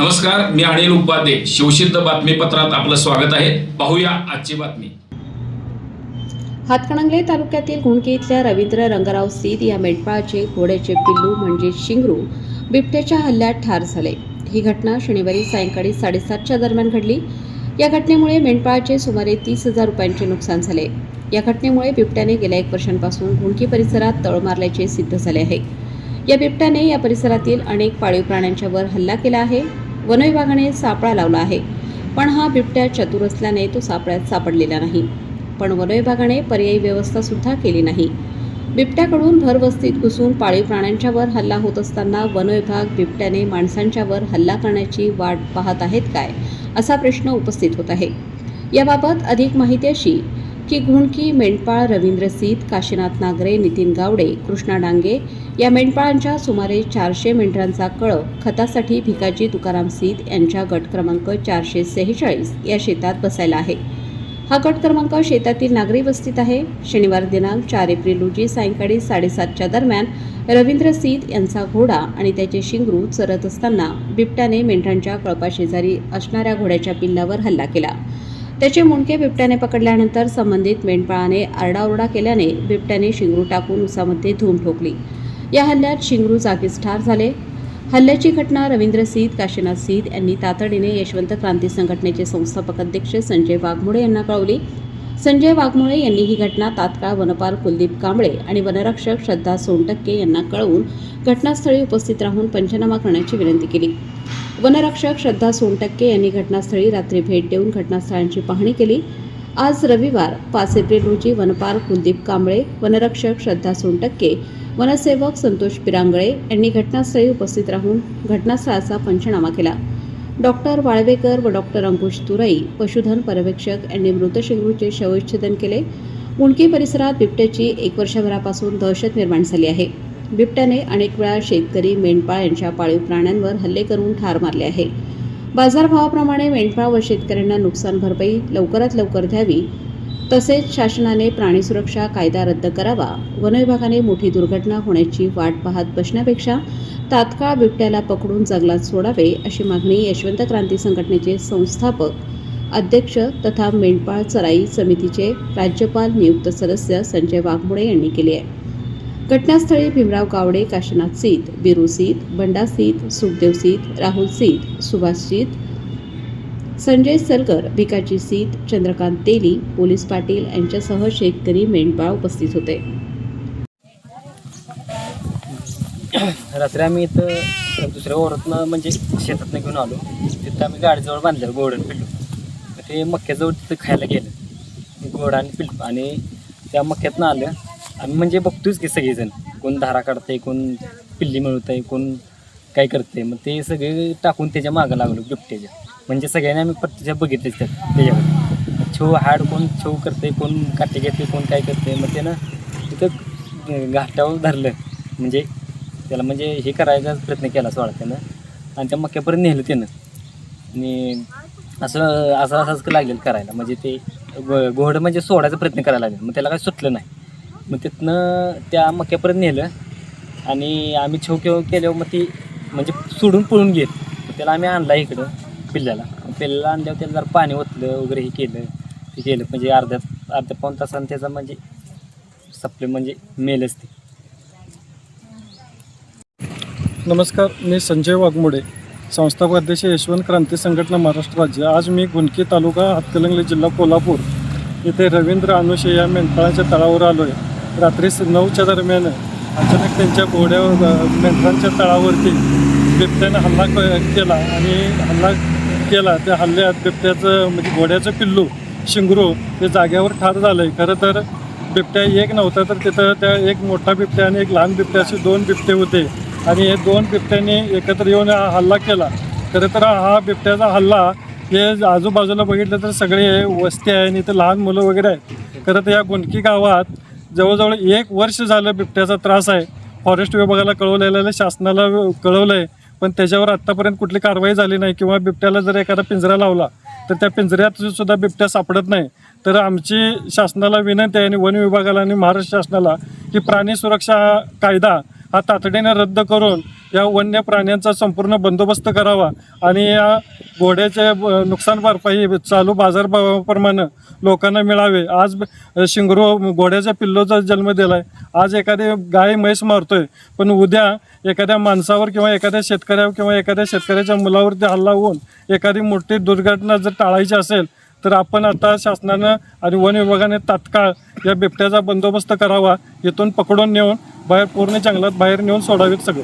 नमस्कार, मी अनिल उपाध्ये. शिवसिद्ध बातमीपत्रात आपलं स्वागत आहे. पाहूया आजची बातमी. हातकणंगले तालुक्यातील घुणकी इथल्या रवींद्र रंगराव सीत या मेंढपाळाचे घोड्याचे पिल्लू म्हणजे शिंगरू बिबट्याच्या हल्ल्यात ठार झाले. ही घटना शनिवारी सायंकाळी 7:30च्या दरम्यान घडली. या घटनेमुळे मेंढपाळाचे सुमारे 30,000 रुपयांचे नुकसान झाले. या घटनेमुळे बिबट्याने गेल्या 1 वर्षांपासून घुणकी परिसरात तळ मारल्याचे सिद्ध झाले आहे. या बिबट्याने या परिसरातील अनेक पाळीव प्राण्यांच्यावर हल्ला केला आहे. वन विभागाने सापळा लावला आहे, पण हा बिबट्या चतुर असल्याने तो सापळ्यात सापडलेला नाही. पण वन विभागाने पर्यायी व्यवस्था सुद्धा केली नाही. बिबट्याकडून भरवस्तीत घुसून पाळीव प्राण्यांच्यावर हल्ला होत असताना वन विभाग बिबट्याने माणसांच्यावर हल्ला करण्याची वाट पाहत आहेत काय, असा प्रश्न उपस्थित होत आहे. याबाबत अधिक माहिती अशी की घुणकी मेंढपाळ रवींद्र सीत, काशीनाथ नागरे, नितीन गावडे, कृष्णा डांगे या मेंढपाळांच्या सुमारे 400 मेंढरांचा कळप खतासाठी भिकाजी तुकाराम सीत यांच्या गट क्रमांक 446 या शेतात बसायला आहे. हा गट क्रमांक शेतातील नागरी वस्तीत आहे. शनिवार दिनांक 4 एप्रिल रोजी सायंकाळी 7:30च्या दरम्यान रवींद्र सीत यांचा घोडा आणि त्याचे शिंगरू चरत असताना बिबट्याने मेंढरांच्या कळपाशेजारी असणाऱ्या घोड्याच्या पिल्लावर हल्ला केला. त्याचे मुंडके बिबट्याने पकडल्यानंतर संबंधित मेंढपाळाने आरडाओरडा केल्याने बिबट्याने शिंगरू टाकून उसामध्ये धूम ठोकली. या हल्ल्यात शिंगरू जागीच ठार झाले. हल्ल्याची घटना रवींद्र सीत, काशीनाथ सीत यांनी तातडीने यशवंत क्रांती संघटनेचे संस्थापक अध्यक्ष संजय वाघमोडे यांना कळवली. संजय वाघमोडे यांनी ही घटना तात्काळ वनपाल कुलदीप कांबळे आणि वनरक्षक श्रद्धा सोनटक्के यांना कळवून घटनास्थळी उपस्थित राहून पंचनामा करण्याची विनंती केली. वनरक्षक श्रद्धा सोनटक्के यांनी घटनास्थळी रात्री भेट देऊन घटनास्थळांची पाहणी केली. आज रविवार 5 एप्रिल रोजी वनपाल कुलदीप कांबळे, वनरक्षक श्रद्धा सोनटक्के, वनसेवक संतोष पिरांगळे यांनी घटनास्थळी उपस्थित राहून घटनास्थळाचा पंचनामा केला. डॉक्टर वाळवेकर व डॉक्टर अंकुश तुरई, पशुधन पर्यवेक्षक यांनी मृत शिंगरूचे शवविच्छेदन केले. मुंडकी परिसरात बिबट्याची 1 वर्षभरापासून दहशत निर्माण झाली आहे. बिबट्याने अनेक वेळा शेतकरी, मेंढपाळ यांच्या पाळीव प्राण्यांवर हल्ले करून ठार मारले आहे. बाजारभावाप्रमाणे मेंढपाळ व शेतकऱ्यांना नुकसान भरपाई लवकरात लवकर द्यावी, तसेच शासनाने प्राणी सुरक्षा कायदा रद्द करावा. वन विभागाने मोठी दुर्घटना होण्याची वाट पाहत बसण्यापेक्षा तात्काळ बिबट्याला पकडून जंगलात सोडावे, अशी मागणी यशवंत क्रांती संघटनेचे संस्थापक अध्यक्ष तथा मेंढपाळ चराई समितीचे राज्यपाल नियुक्त सदस्य संजय वाघमोडे यांनी केली आहे. घटनास्थळी भीमराव गावडे, काशीनाथ सीत, बिरू सीत, बंडा सीत, सुखदेव सीत, राहुल सीत, सुभाष सीत, संजय सलगर, भिकाजी सीत, चंद्रकांत तेली, पोलीस पाटील यांच्यासह शेतकरी, मेंढपाळ उपस्थित होते. रात्री आम्ही इथं दुसऱ्या ओरातनं म्हणजे शेतातनं घेऊन आलो. तिथं आम्ही गाडीजवळ बांधलं घोडं पिल्लू. ते मक्याजवळ तिथं खायला गेलं घोडा आणि पिल्लू, आणि त्या मक्यातनं आलं. आम्ही म्हणजे बघतोच की सगळेजण, कोण धारा काढतंय, कोण पिल्ली मिळवतंय, कोण काय करते. मग ते सगळे टाकून त्याच्या मागं लागलो बिबट्याच्या. म्हणजे सगळ्यांनी आम्ही प्रत्यक्ष बघितलेच त्याच्यावर छो हाड, कोण छो करते, कोण काटे घेते, कोण काय करते. मग त्यानं तिथं घाटावर धरलं, म्हणजे त्याला म्हणजे हे करायचा प्रयत्न केला सोडा त्यानं, आणि त्या मक्यापर्यंत नेलं त्यानं. आणि असंच लागलेलं करायला, म्हणजे ते घोडं म्हणजे सोडायचा प्रयत्न करायला लागेल. मग त्याला काही सुटलं नाही. मग तिथनं त्या मक्यापर्यंत नेलं आणि आम्ही छो केल्यावर मग ती म्हणजे सोडून पळून गेल. त्याला आम्ही आणला इकडं पिल्ल्याला आणल्यावर त्याला जरा पाणी ओतलं वगैरे हे केलं म्हणजे अर्ध्या पाऊण तासानं त्याचा म्हणजे सपले म्हणजे मेलच ते. नमस्कार, मी संजय वाघमोडे, संस्थापक अध्यक्ष यशवंत क्रांती संघटना महाराष्ट्र राज्य. आज मी घुणकी तालुका, हातकणंगले जिल्हा कोल्हापूर इथे रवींद्र अनुशे या मेंढपाळाच्या तळावर आलो आहे. रात्री 9च्या दरम्यान अचानक त्यांच्या घोड्यावर मेंढरांच्या तळावरती बिबट्याने हल्ला केला. त्या हल्ल्यात बिबट्याचं म्हणजे घोड्याचं पिल्लू शिंगरू ते जाग्यावर ठार झालं आहे. खरं तर बिबट्या एक नव्हता, तर तिथं त्या एक मोठा बिबट्या आणि एक लहान बिबट्या असे 2 बिबटे होते, आणि हे 2 बिबट्यांनी एकत्र येऊन हल्ला केला. खरं तर हा बिबट्याचा हल्ला हे आजूबाजूला बघितलं तर सगळे वस्ती आहे आणि इथं लहान मुलं वगैरे आहेत. खरं तर या घुणकी गावात जवळजवळ 1 वर्ष झालं बिबट्याचा त्रास आहे. फॉरेस्ट विभागाला कळवलेलं, शासनाला कळवलं आहे, पण त्याच्यावर आत्तापर्यंत कुठली कारवाई झाली नाही. किंवा बिबट्याला जर एखादा पिंजरा लावला तर त्या पिंजऱ्यात सुद्धा बिबट्या सापडत नाही. तर आमची शासनाला विनंती आहे आणि वन विभागाला आणि महाराष्ट्र शासनाला की प्राणी सुरक्षा कायदा हा तातडीने रद्द करून या वन्य प्राण्यांचा संपूर्ण बंदोबस्त करावा आणि या घोड्याचे नुकसान भरपाई चालू बाजारभावाप्रमाणे लोकांना मिळावे. आज शिंगरू घोड्याच्या पिल्लूचा जन्म दिला आहे. आज एखादी गाय म्हैस मारतोय, पण उद्या एखाद्या माणसावर किंवा एखाद्या शेतकऱ्यावर किंवा एखाद्या शेतकऱ्याच्या मुलावरती हल्ला होऊन एखादी मोठी दुर्घटना जर टाळायची असेल तर आपण आता शासनानं आणि वन विभागाने तात्काळ या बिबट्याचा बंदोबस्त करावा. इथून पकडून नेऊन बाहेर पूर्ण जंगलात बाहेर नेऊन सोडावेत सगळे.